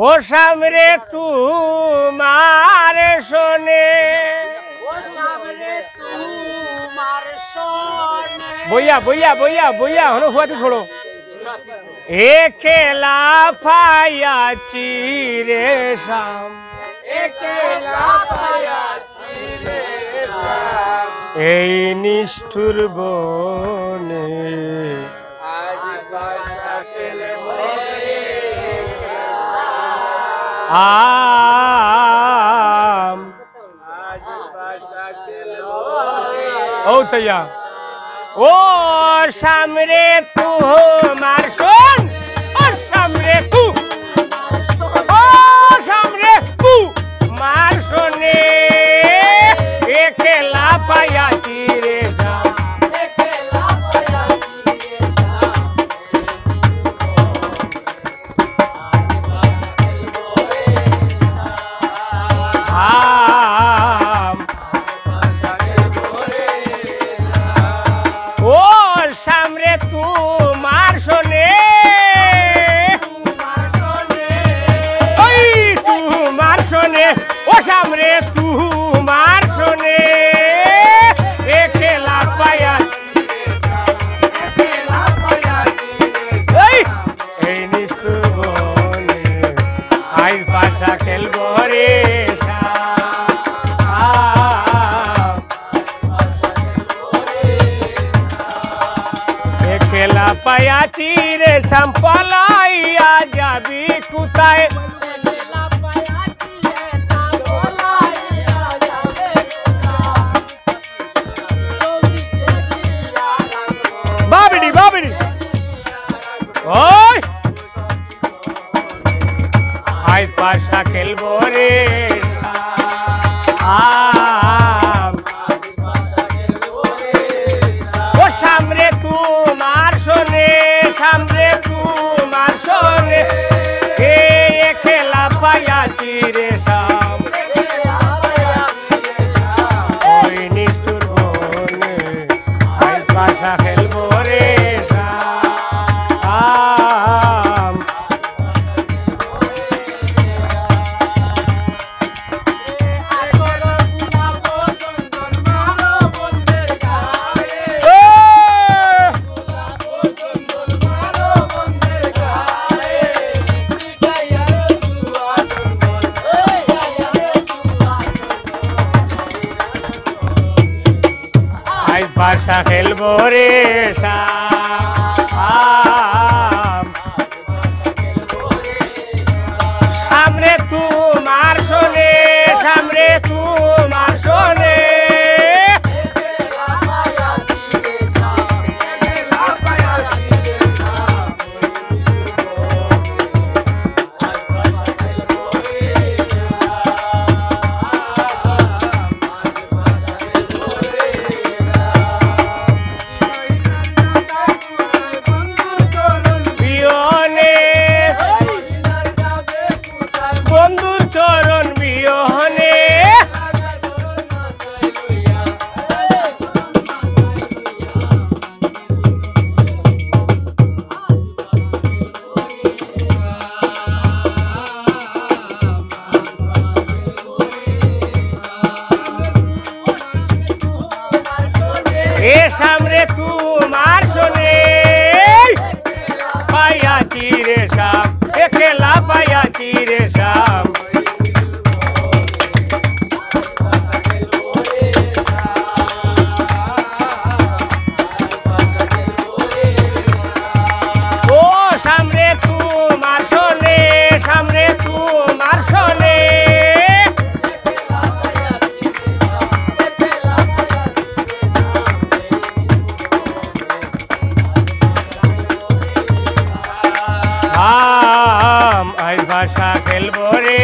ও সামনে তোমার শোনে বইয়া বইয়া বইয়া বইয়া হলো হুয়াতে ছোড়ো একেলা পাইয়াছি রে শাম এই নিষ্ঠুর বনে ও তৈয়া ও সামনে তোমার শোন ও সামনে ও সামনে মার শোনে একেলা পাইয়াছি রে সামনে তোমার শোনে একেলা পায়া এই নিষ্ঠুর বনে আই পাশা খেলবো রে একেলা পায়াছি রে সম্পলাইয়া যাবি কোথায় আই পাশা খেলবো রে ও সামনে তোমার শোনে সামনে তোমার শোনে খেলা পাইয়াছি রে শাম ওই নিষ্ঠুর বনে আই পাশা খেলবো রে পাশা খেলবো রে সামনে তোমার শোনে সামনে তোমার শোনে এ সামনে তোমার শোনে পাইয়াছি রে শাম একেলা পাইয়াছি রে শাম ও সামনে তোমার শোনে সামনে তোমার শোনে আই ভাষা খেলবো রে